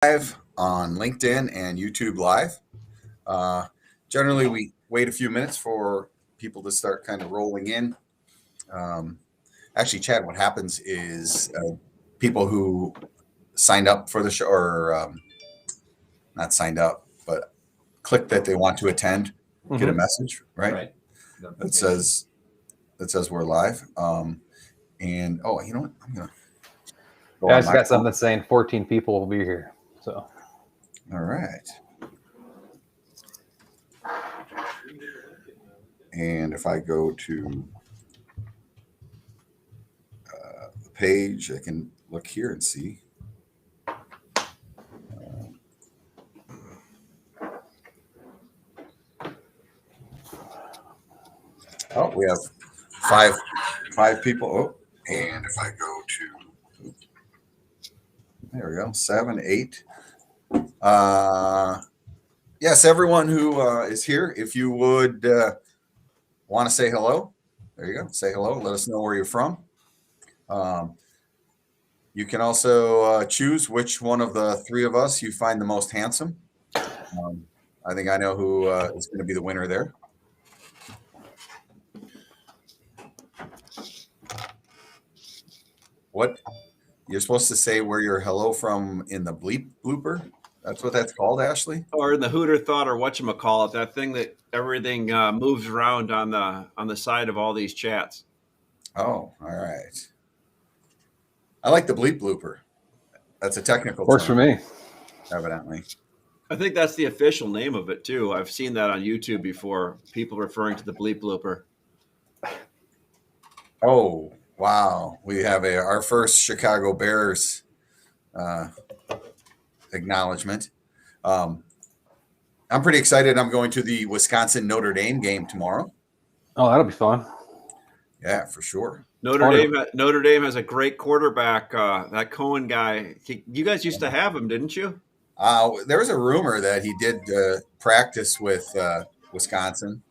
Live on LinkedIn and YouTube Live. Generally, we wait a few minutes for people to start kind of rolling in. Actually, Chad, what happens is people who signed up for the show, or not signed up, but click that they want to attend, get a message, right? That says we're live. And oh, you know what? I'm gonna go Yeah, I on just my got phone. something that's saying 14 people will be here. So, All right. And if I go to the page, I can look here and see. Oh, we have five people. Oh, and if I go to, there we go, 7, 8. Yes, everyone who is here, if you would want to say hello, there you go. Say hello. Let us know where you're from. You can also choose which one of the three of us you find the most handsome. I think I know who is going to be the winner there. What you're supposed to say where you're hello from in the bleep blooper? That's what that's called, Ashley? Or in the Hooter thought, or whatchamacallit, that thing that everything moves around on the side of all these chats. Oh, all right. I like the bleep blooper. That's a technical works term, for me. evidently. I think that's the official name of it too. I've seen that on YouTube before, people referring to the bleep blooper. Oh, wow. We have our first Chicago Bears acknowledgement. I'm pretty excited. I'm going to the Wisconsin Notre Dame game tomorrow. Oh, that'll be fun. Yeah, for sure. Notre Dame has a great quarterback. That Cohen guy. You guys used to have him, didn't you? There was a rumor that he did practice with Wisconsin,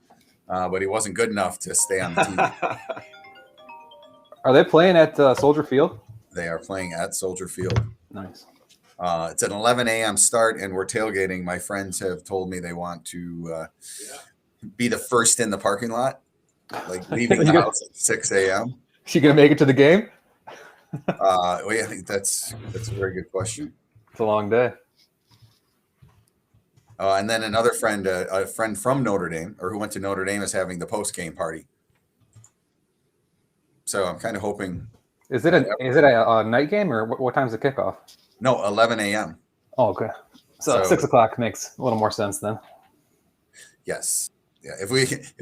but he wasn't good enough to stay on the team. Are they playing at Soldier Field? They are playing at Soldier Field. Nice. It's an 11 a.m. start, and we're tailgating. My friends have told me they want to be the first in the parking lot, like leaving the house at 6 a.m. Is she going to make it to the game? Well, yeah, I think that's a very good question. It's a long day. And then another friend, a friend from Notre Dame, or who went to Notre Dame, is having the post-game party. So I'm kind of hoping. Is it a night game, or what time's the kickoff? No, 11 a.m. Oh, okay. So 6 o'clock makes a little more sense then. Yes. Yeah. If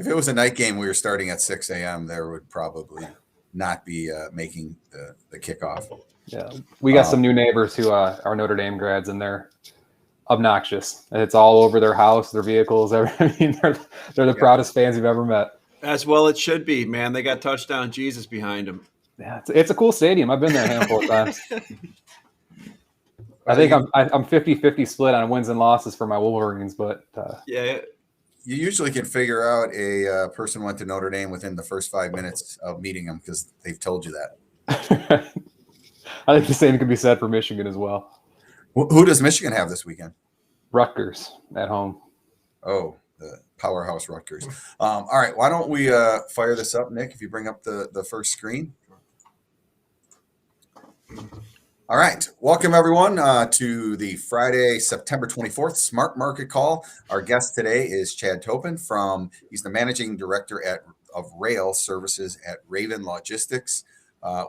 it was a night game, we were starting at 6 a.m. There would probably not be making the kickoff. Yeah, we got some new neighbors who are Notre Dame grads, and they're obnoxious. It's all over their house, their vehicles. I mean, they're the proudest fans you've ever met. As well it should be, man. They got touchdown Jesus behind them. Yeah, it's a cool stadium. I've been there a handful of times. I think I'm 50-50 split on wins and losses for my Wolverines, but yeah. You usually can figure out a person went to Notre Dame within the first 5 minutes of meeting them because they've told you that. I think the same can be said for Michigan as well. Who does Michigan have this weekend? Rutgers at home. Oh, the powerhouse Rutgers. All right, why don't we fire this up, Nick, if you bring up the first screen. All right, welcome everyone to the Friday, September 24th Smart Market Call. Our guest today is Chad Topin he's the Managing Director of Rail Services at Raven Logistics.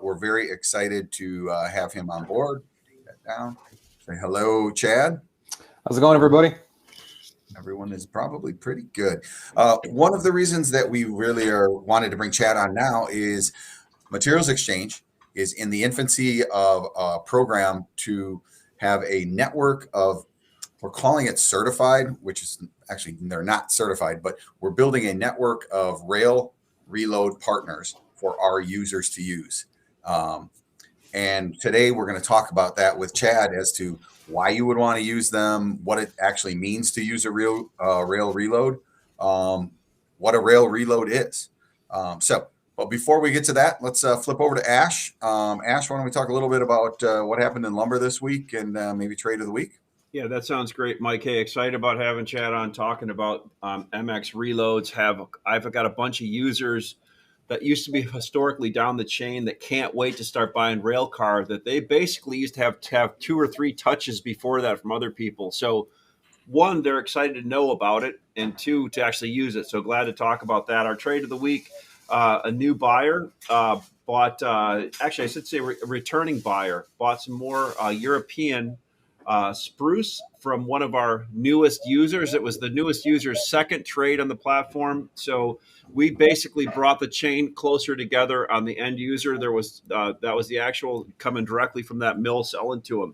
We're very excited to have him on board. Get down. Say hello, Chad. How's it going, everybody? Everyone is probably pretty good. One of the reasons that we really wanted to bring Chad on now is MaterialsXchange is in the infancy of a program to have a network of, we're calling it certified, which is actually, they're not certified, but we're building a network of rail reload partners for our users to use. And today we're going to talk about that with Chad as to why you would want to use them, what it actually means to use a rail reload, what a rail reload is. But before we get to that, let's flip over to Ash. Ash, why don't we talk a little bit about what happened in lumber this week and maybe trade of the week? Yeah, that sounds great, Mike. Hey, excited about having Chad on talking about MX reloads. I've got a bunch of users that used to be historically down the chain that can't wait to start buying rail car, that they basically used to have 2 or 3 touches before that from other people. So one, they're excited to know about it, and two, to actually use it. So glad to talk about that. Our trade of the week, a new buyer bought, actually, I should say a returning buyer bought some more European spruce from one of our newest users. It was the newest user's second trade on the platform. So we basically brought the chain closer together on the end user. There was that was the actual coming directly from that mill selling to them.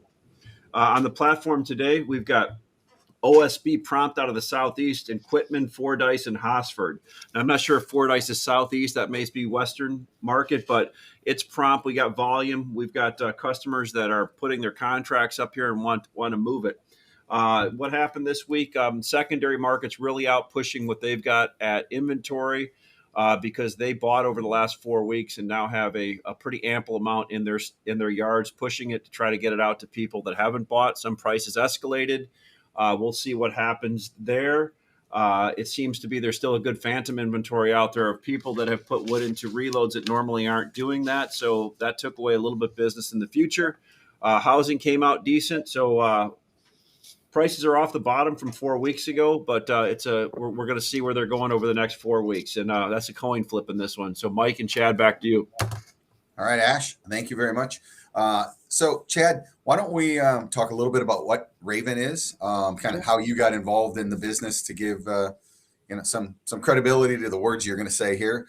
On the platform today, we've got OSB prompt out of the southeast, and Quitman, Fordyce, and Hosford. Now, I'm not sure if Fordyce is southeast. That may be Western market, but it's prompt. We got volume. We've got customers that are putting their contracts up here and want to move it. What happened this week? Secondary market's really out pushing what they've got at inventory because they bought over the last 4 weeks and now have a pretty ample amount in their yards, pushing it to try to get it out to people that haven't bought. Some prices escalated. We'll see what happens there. It seems to be there's still a good phantom inventory out there of people that have put wood into reloads that normally aren't doing that. So that took away a little bit of business in the future. Housing came out decent. So prices are off the bottom from 4 weeks ago, but we're going to see where they're going over the next 4 weeks. And that's a coin flip in this one. So Mike and Chad, back to you. All right, Ash, thank you very much. So, Chad, why don't we talk a little bit about what Raven is, kind of how you got involved in the business to give some credibility to the words you're going to say here.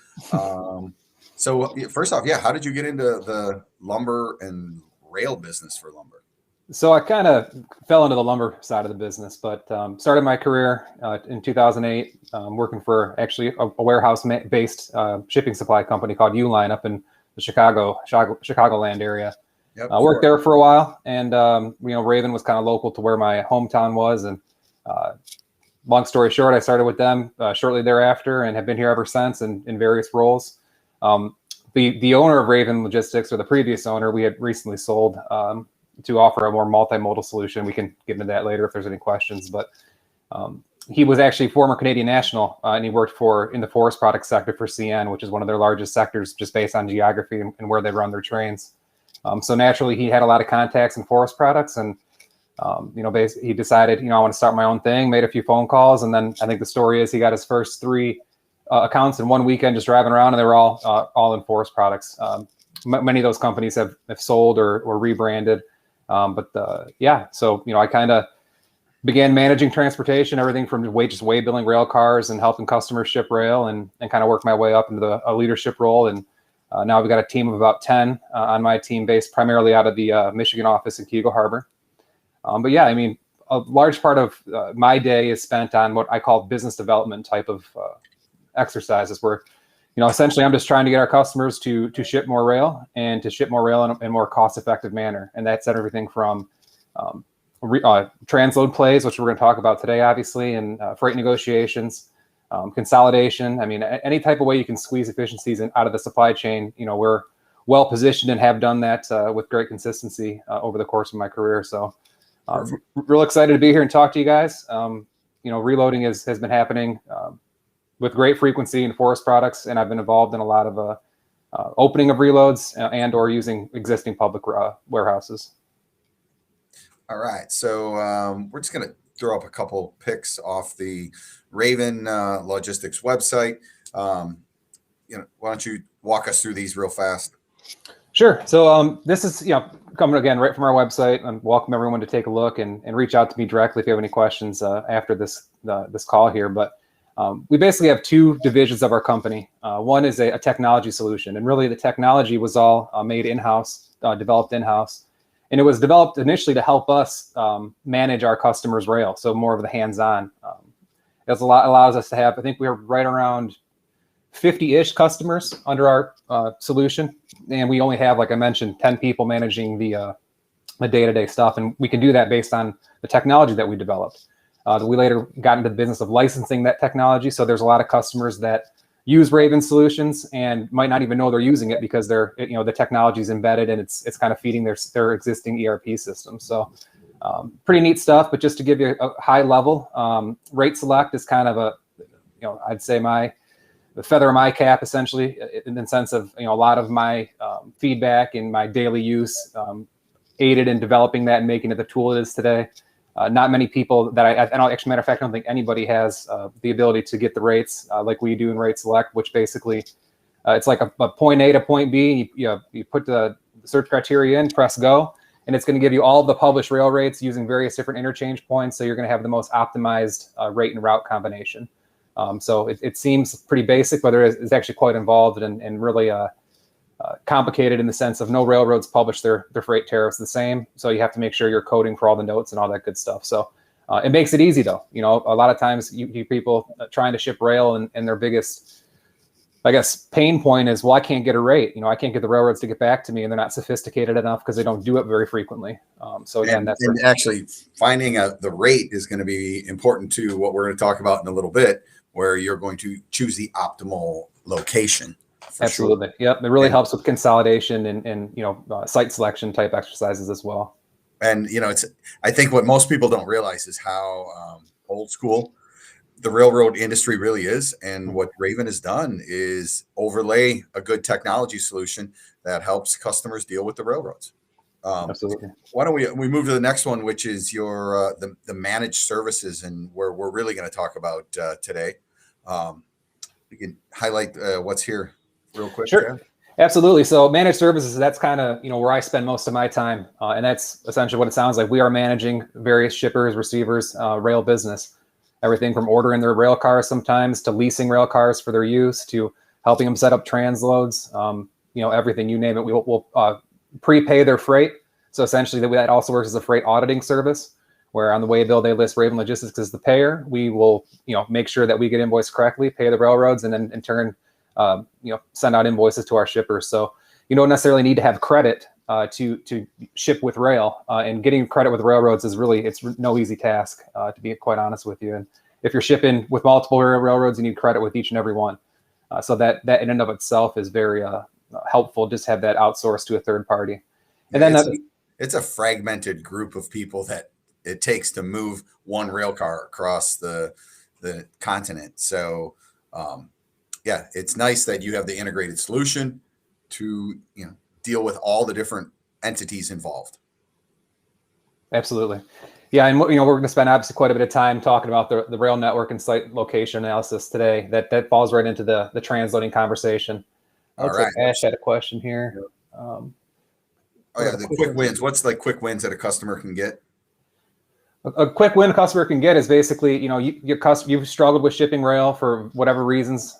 So, first off, how did you get into the lumber and rail business for lumber? So I kind of fell into the lumber side of the business, but started my career in 2008 working for actually a warehouse-based shipping supply company called Uline up in the Chicagoland area. Yep, worked there for a while, and Raven was kind of local to where my hometown was. And long story short, I started with them shortly thereafter, and have been here ever since in various roles. The owner of Raven Logistics, or the previous owner, we had recently sold to offer a more multimodal solution. We can get into that later if there's any questions. But he was actually former Canadian national, and he worked in the forest products sector for CN, which is one of their largest sectors, just based on geography and where they run their trains. So naturally, he had a lot of contacts in forest products, and he decided, I want to start my own thing. Made a few phone calls, and then I think the story is he got his first 3 accounts in one weekend, just driving around, and they were all in forest products. Many of those companies have sold or rebranded, so I kind of began managing transportation, everything from just way billing rail cars and helping customers ship rail, and kind of worked my way up into a leadership role. And now we've got a team of about 10 on my team, based primarily out of the Michigan office in Keego Harbor. A large part of my day is spent on what I call business development type of exercises, where, essentially I'm just trying to get our customers to ship more rail, and to ship more rail in a more cost-effective manner. And that's everything from transload plays, which we're going to talk about today, obviously, and freight negotiations, consolidation. Any type of way you can squeeze efficiencies out of the supply chain, we're well positioned and have done that with great consistency over the course of my career. So real excited to be here and talk to you guys. Reloading has been happening with great frequency in forest products, and I've been involved in a lot of opening of reloads and or using existing public warehouses. All right, so we're just going to throw up a couple pics off the Raven Logistics website. Why don't you walk us through these real fast? Sure. So this is coming again right from our website. I welcome everyone to take a look and reach out to me directly if you have any questions after this call here. But we basically have 2 divisions of our company. One is a technology solution, and really the technology was all made in-house, developed in-house. And it was developed initially to help us manage our customers' rail, so more of the hands-on. It allows us to have, I think we're right around 50-ish customers under our solution, and we only have, like I mentioned, 10 people managing the day-to-day stuff, and we can do that based on the technology that we developed. We later got into the business of licensing that technology, so there's a lot of customers that use Raven solutions and might not even know they're using it because the technology is embedded and it's kind of feeding their existing ERP system. So Pretty neat stuff, but just to give you a high level, rate select is kind of I'd say the feather of my cap, essentially, in the sense of, a lot of my feedback and my daily use aided in developing that and making it the tool it is today. Not many people that I don't, actually, matter of fact, I don't think anybody has the ability to get the rates like we do in Rate Select, which basically it's like a point A to point B. You put the search criteria in, press go, and it's going to give you all the published rail rates using various different interchange points. So you're going to have the most optimized rate and route combination. So it seems pretty basic, but it's actually quite involved and really complicated in the sense of no railroads publish their freight tariffs the same. So you have to make sure you're coding for all the notes and all that good stuff. So it makes it easy, though. A lot of times you people trying to ship rail and their biggest, I guess, pain point is, well, I can't get a rate. I can't get the railroads to get back to me, and they're not sophisticated enough because they don't do it very frequently. So again, and actually finding the rate is going to be important to what we're going to talk about in a little bit, where you're going to choose the optimal location. Absolutely. Sure. Yep. It really helps with consolidation and site selection type exercises as well. And, I think what most people don't realize is how old school the railroad industry really is. And what Raven has done is overlay a good technology solution that helps customers deal with the railroads. Absolutely. Why don't we move to the next one, which is your the managed services, and where we're really going to talk about today. You can highlight what's here real quick. Sure. Chad? Absolutely. So managed services, that's kind of, where I spend most of my time. And that's essentially what it sounds like. We are managing various shippers, receivers, rail business, everything from ordering their rail cars sometimes to leasing rail cars for their use to helping them set up transloads, everything, you name it. We'll prepay their freight. So essentially that also works as a freight auditing service, where on the way bill, they list Raven Logistics as the payer. We will, make sure that we get invoiced correctly, pay the railroads, and then in turn, send out invoices to our shippers. So you don't necessarily need to have credit to ship with rail, and getting credit with railroads is it's no easy task, to be quite honest with you. And if you're shipping with multiple railroads, you need credit with each and every one. So that in and of itself is very helpful. Just have that outsourced to a third party. And then it's a fragmented group of people that it takes to move one rail car across the continent. So it's nice that you have the integrated solution to deal with all the different entities involved. Absolutely. Yeah, and we're going to spend obviously quite a bit of time talking about the rail network and site location analysis today. That falls right into the transloading conversation. Looks like Ash had a question here. The quick wins. What's the quick wins that a customer can get? A quick win a customer can get is basically, you've struggled with shipping rail for whatever reasons.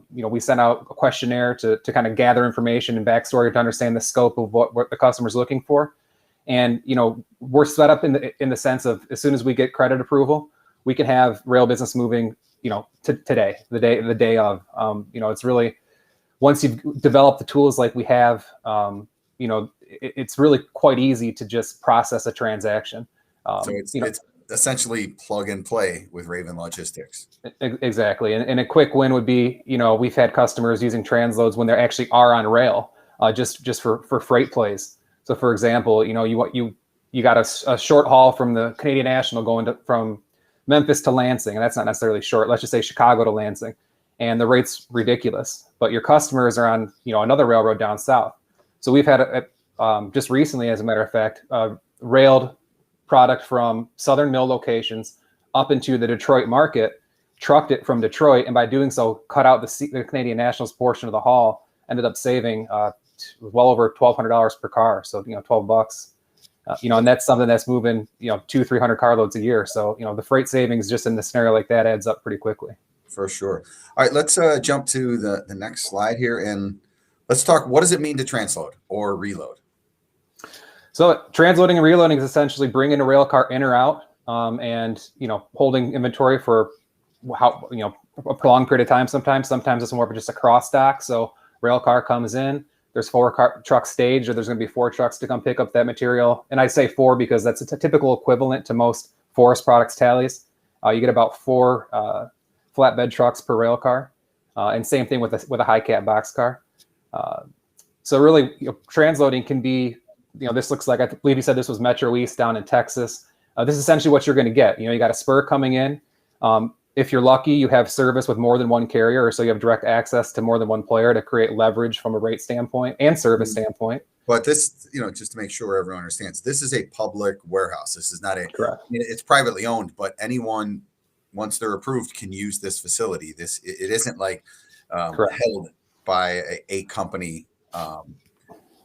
We send out a questionnaire to kind of gather information and backstory to understand the scope of what the customer's looking for. And, we're set up in the sense of, as soon as we get credit approval, we can have rail business moving, today, the day of. It's really, once you've developed the tools like we have, it's really quite easy to just process a transaction. So it's essentially plug and play with Raven Logistics. Exactly. And a quick win would be, we've had customers using transloads when they actually are on rail, just for freight plays. So for example, you got a short haul from the Canadian National going from Memphis to Lansing, and that's not necessarily short. Let's just say Chicago to Lansing, and the rate's ridiculous. But your customers are on, another railroad down south. So we've had just recently, as a matter of fact, railed product from southern mill locations up into the Detroit market, trucked it from Detroit, and by doing so, cut out the Canadian National's portion of the haul. Ended up saving well over $1,200 per car, so $12. And that's something that's moving 200-300 carloads a year. So the freight savings just in the scenario like that adds up pretty quickly. For sure. All right, let's jump to the next slide here, and let's talk. What does it mean to transload or reload? So transloading and reloading is essentially bringing a rail car in or out, and holding inventory for a prolonged period of time. Sometimes it's more of just a cross dock. So rail car comes in, there's 4 trucks staged, or there's going to be 4 trucks to come pick up that material. And I say 4 because that's a typical equivalent to most forest products tallies. You get about 4 flatbed trucks per rail car, and same thing with a high cap box car. So really, transloading can be, this looks like, I believe you said this was Metro East down in Texas. This is essentially what you're going to get. You got a spur coming in. If you're lucky, you have service with more than one carrier, or so you have direct access to more than one player to create leverage from a rate standpoint and service standpoint. But this, just to make sure everyone understands, this is a public warehouse. This is not Correct. It's privately owned, but anyone, once they're approved, can use this facility. It isn't like held by a company.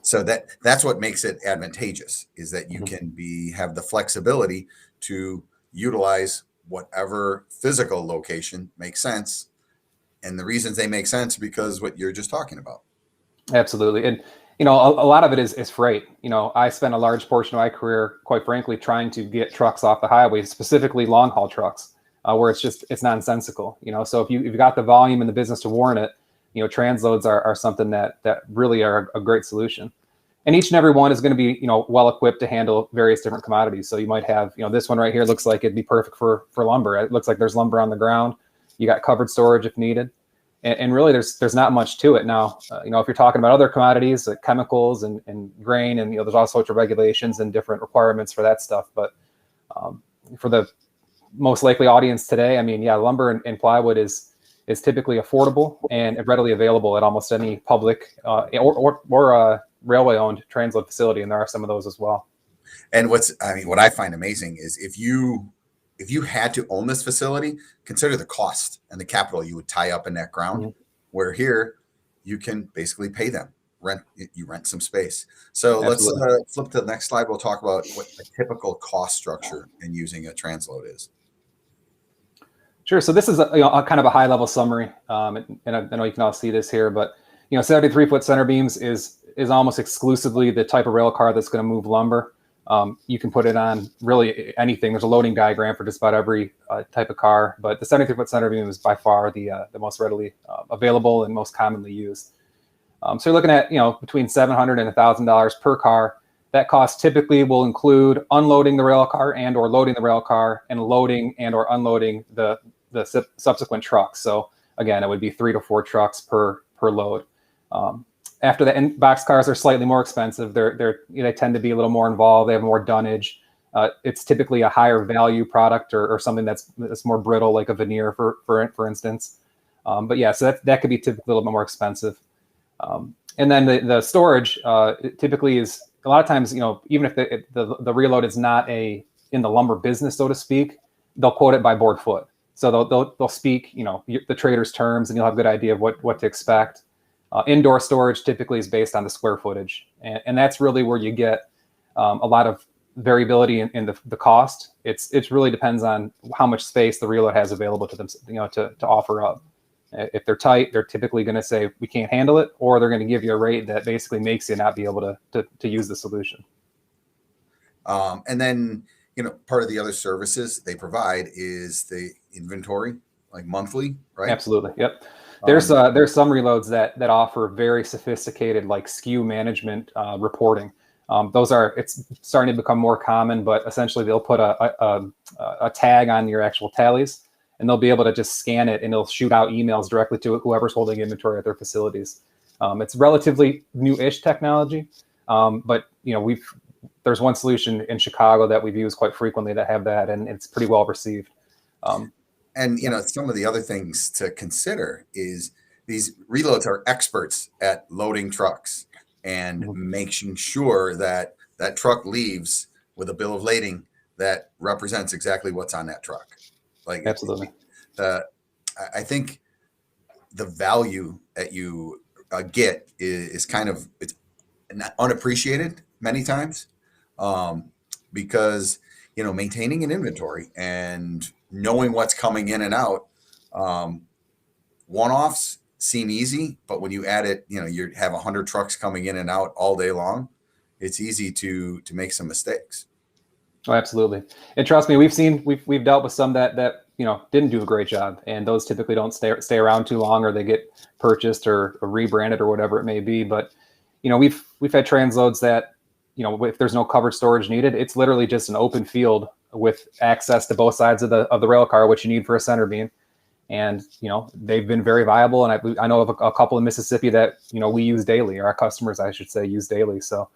So that's what makes it advantageous, is that you can have the flexibility to utilize whatever physical location makes sense. And the reasons they make sense because what you're just talking about. Absolutely. And, a lot of it is freight. I spent a large portion of my career, quite frankly, trying to get trucks off the highway, specifically long haul trucks, where it's nonsensical. So if you've got the volume and the business to warrant it, transloads are something that really are a great solution. And each and every one is going to be, well equipped to handle various different commodities. So you might have, this one right here looks like it'd be perfect for lumber. It looks like there's lumber on the ground. You got covered storage if needed. And really, there's not much to it now. If you're talking about other commodities like chemicals and grain, and there's all sorts of regulations and different requirements for that stuff. But for the most likely audience today, lumber and plywood is typically affordable and readily available at almost any public or railway-owned transload facility, and there are some of those as well. And what I find amazing is if you had to own this facility, consider the cost and the capital you would tie up in that ground, where here you can basically pay them, rent some space. So Absolutely. Let's flip to the next slide. We'll talk about what the typical cost structure in using a transload is. Sure. So this is a kind of a high level summary. And I know you can all see this here, but 73-foot center beams is almost exclusively the type of rail car that's going to move lumber. You can put it on really anything. There's a loading diagram for just about every type of car, but the 73-foot center beam is by far the most readily available and most commonly used. So you're looking at between $700 and $1,000 per car. That cost typically will include unloading the rail car and or loading the rail car and loading and or unloading the subsequent trucks. So again, it would be 3 to 4 trucks per load. After that, and box cars are slightly more expensive. They tend to be a little more involved. They have more dunnage. It's typically a higher value product or something that's more brittle, like a veneer, for instance. But yeah, so that could be typically a little bit more expensive. And then the storage typically is a lot of times, even if the reload is not in the lumber business, so to speak, they'll quote it by board foot. So they'll speak, the trader's terms, and you'll have a good idea of what to expect. Indoor storage typically is based on the square footage, and that's really where you get a lot of variability in the cost. It really depends on how much space the reload has available to them, to offer up. If they're tight, they're typically going to say we can't handle it, or they're going to give you a rate that basically makes you not be able to use the solution. And then part of the other services they provide is the inventory, like monthly, right? Absolutely. Yep. There's some reloads that offer very sophisticated like SKU management reporting. It's starting to become more common, but essentially they'll put a tag on your actual tallies, and they'll be able to just scan it, and it'll shoot out emails directly to whoever's holding inventory at their facilities. It's relatively new-ish technology, but there's one solution in Chicago that we've used quite frequently that have that, and it's pretty well received. And some of the other things to consider is these reloads are experts at loading trucks and making sure that that truck leaves with a bill of lading that represents exactly what's on that truck. Like Absolutely. I think the value that you get is it's unappreciated many times, because maintaining an inventory and knowing what's coming in and out, one-offs seem easy, but when you add it, you have 100 trucks coming in and out all day long, it's easy to make some mistakes. Oh, absolutely. And trust me, we've dealt with some that didn't do a great job, and those typically don't stay around too long, or they get purchased or rebranded or whatever it may be. But we've had transloads that if there's no covered storage needed, it's literally just an open field with access to both sides of the rail car, which you need for a center beam. And, they've been very viable. And I know of a couple in Mississippi that, we use daily, or our customers, I should say, use daily. So,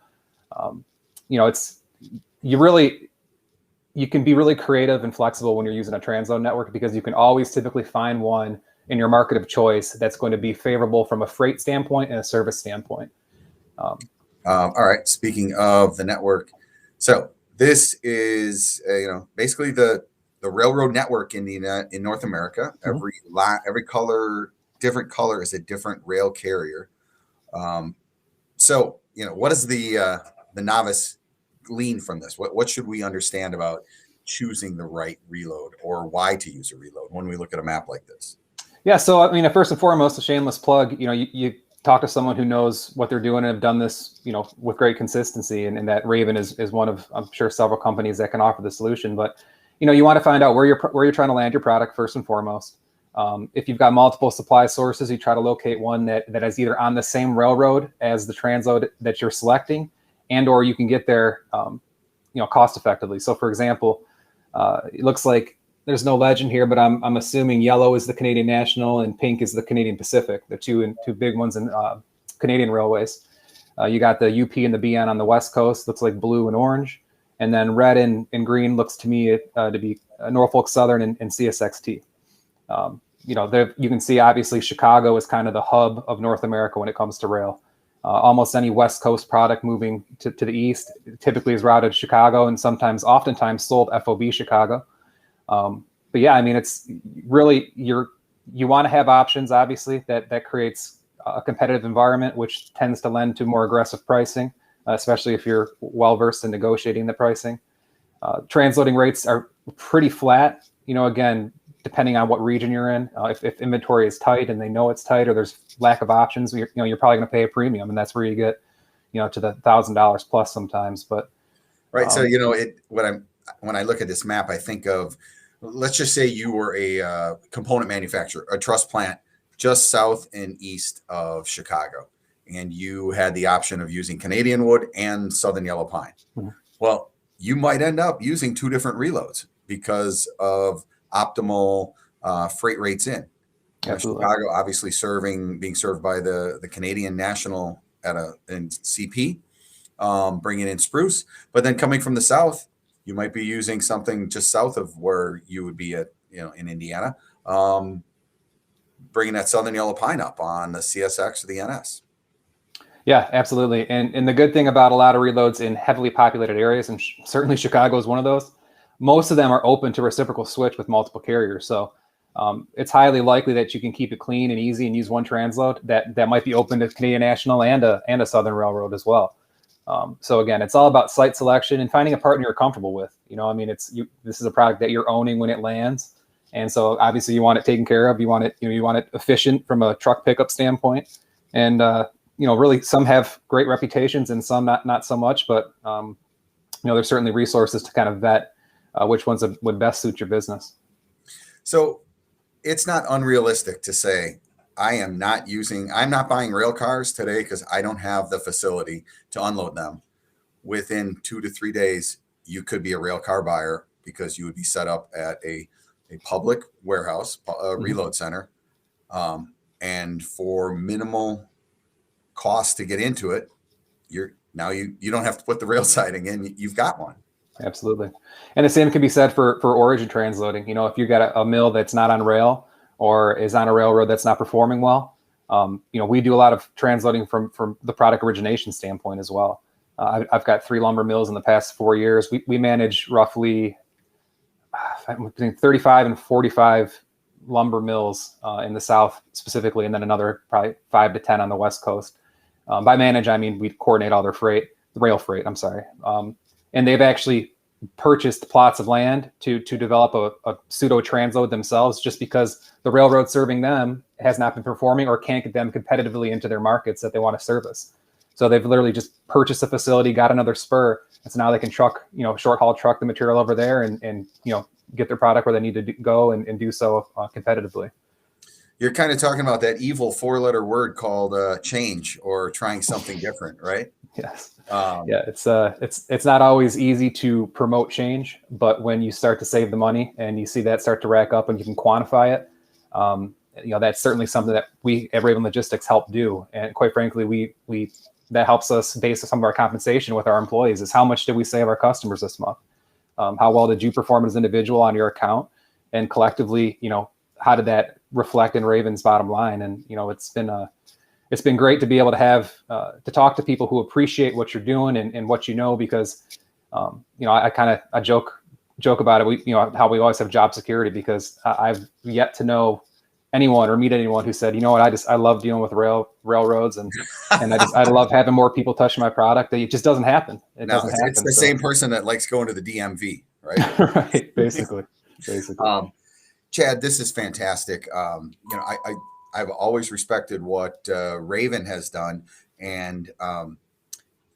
you can be really creative and flexible when you're using a transload network, because you can always typically find one in your market of choice that's going to be favorable from a freight standpoint and a service standpoint. All right. Speaking of the network, so this is basically the railroad network in North America. Every color, different color is a different rail carrier. So what does the novice glean from this? What should we understand about choosing the right reload, or why to use a reload when we look at a map like this? Yeah. So I mean, first and foremost, a shameless plug. You talk to someone who knows what they're doing and have done this, with great consistency. And that Raven is one of, I'm sure, several companies that can offer the solution. But, you want to find out where you're trying to land your product first and foremost. If you've got multiple supply sources, you try to locate one that is either on the same railroad as the transload that you're selecting, and or you can get there, cost effectively. So, for example, it looks like there's no legend here, but I'm assuming yellow is the Canadian National and pink is the Canadian Pacific, the two big ones in Canadian railways. You got the UP and the BN on the West Coast, looks like blue and orange. And then red and green looks to me to be Norfolk Southern and CSXT. You can see obviously Chicago is kind of the hub of North America when it comes to rail. Almost any West Coast product moving to the east typically is routed to Chicago, and oftentimes sold FOB Chicago. But yeah, I mean, it's really, you want to have options, obviously, that creates a competitive environment, which tends to lend to more aggressive pricing, especially if you're well-versed in negotiating the pricing. Transloading rates are pretty flat, again, depending on what region you're in. If inventory is tight and they know it's tight, or there's lack of options, you're probably going to pay a premium, and that's where you get, to the $1,000 plus sometimes. But right. So, when I look at this map, I think of, let's just say you were a component manufacturer, a truss plant just south and east of Chicago, and you had the option of using Canadian wood and Southern yellow pine. Mm-hmm. Well, you might end up using two different reloads because of optimal freight rates in. Chicago, obviously being served by the Canadian National in CP, bringing in spruce, but then coming from the south, you might be using something just south of where you would be at, in Indiana, bringing that Southern yellow pine up on the CSX or the NS. Yeah, absolutely. And the good thing about a lot of reloads in heavily populated areas, and certainly Chicago is one of those, most of them are open to reciprocal switch with multiple carriers. So it's highly likely that you can keep it clean and easy and use one transload that might be open to Canadian National and a Southern Railroad as well. So again, it's all about site selection and finding a partner you're comfortable with. This is a product that you're owning when it lands. And so obviously you want it taken care of. You want it efficient from a truck pickup standpoint. And, really some have great reputations and some not so much, but, there's certainly resources to kind of vet which ones would best suit your business. So it's not unrealistic to say, I'm not buying rail cars today because I don't have the facility to unload them. Within 2 to 3 days, you could be a rail car buyer because you would be set up at a public warehouse, a reload center. And for minimal cost to get into it, you don't have to put the rail siding in, you've got one. Absolutely. And the same can be said for origin transloading. If you've got a mill that's not on rail or is on a railroad that's not performing well, we do a lot of transloading from the product origination standpoint as well. I've got 3 lumber mills in the past 4 years. We manage roughly between 35 and 45 lumber mills in the South specifically, and then another probably 5 to 10 on the West Coast. By manage, I mean we coordinate all their rail freight. I'm sorry. And they've actually purchased plots of land to develop a pseudo transload themselves, just because the railroad serving them has not been performing or can't get them competitively into their markets that they want to service. So they've literally just purchased a facility, got another spur, and so now they can short haul truck the material over there and get their product where they need to go and do so competitively. You're kind of talking about that evil 4-letter word called change, or trying something different, right? Yes. It's not always easy to promote change, but when you start to save the money and you see that start to rack up and you can quantify it, that's certainly something that we at Raven Logistics help do. And quite frankly, we that helps us base some of our compensation with our employees is how much did we save our customers this month? How well did you perform as an individual on your account? And collectively, how did that reflect in Raven's bottom line? And, it's been great to be able to have, to talk to people who appreciate what you're doing and what because, I joke about it. How we always have job security, because I've yet to know anyone or meet anyone who said, I love dealing with railroads and I love having more people touch my product. It just doesn't happen. It's the same person that likes going to the DMV, right? Right. Basically. Chad, this is fantastic. I've always respected what Raven has done, and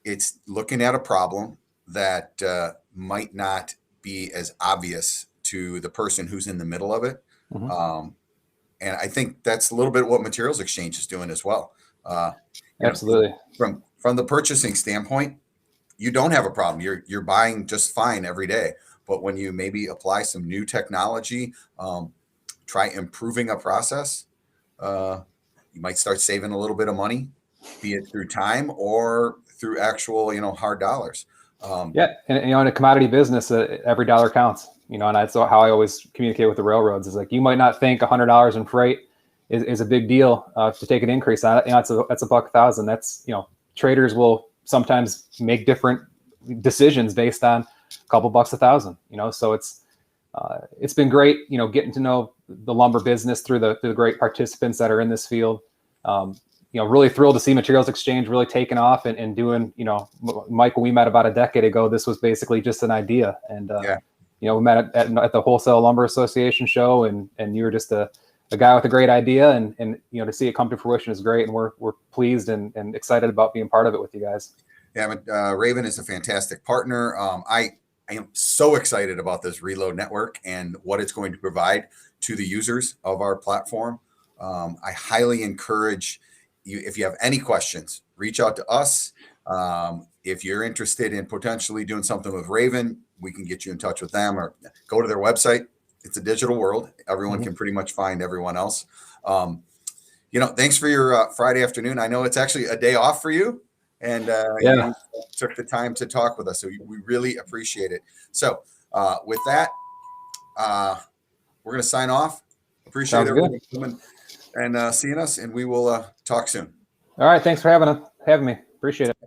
it's looking at a problem that might not be as obvious to the person who's in the middle of it. Mm-hmm. And I think that's a little bit what MaterialsXchange is doing as well. Absolutely. From the purchasing standpoint, you don't have a problem. You're buying just fine every day. But when you maybe apply some new technology, try improving a process, you might start saving a little bit of money, be it through time or through actual, hard dollars. Yeah. And, in a commodity business, every dollar counts, and that's how I always communicate with the railroads is like, you might not think $100 in freight is a big deal to take an increase on it. That's $1,000. That's, traders will sometimes make different decisions based on a couple bucks $1,000, so it's been great, getting to know the lumber business through the great participants that are in this field. Really thrilled to see MaterialsXchange really taking off and doing, Mike, when we met about a decade ago, this was basically just an idea. And, we met at the Wholesale Lumber Association show and you were just a guy with a great idea and, to see it come to fruition is great. And we're pleased and excited about being part of it with you guys. Yeah. Raven is a fantastic partner. I am so excited about this Reload network and what it's going to provide to the users of our platform. I highly encourage you, if you have any questions, reach out to us. If you're interested in potentially doing something with Raven, we can get you in touch with them or go to their website. It's a digital world. Everyone can pretty much find everyone else. Thanks for your Friday afternoon. I know it's actually a day off for you. And you took the time to talk with us. So we really appreciate it. So with that, we're going to sign off. Appreciate everyone coming and seeing us, and we will talk soon. All right. Thanks for having me. Appreciate it.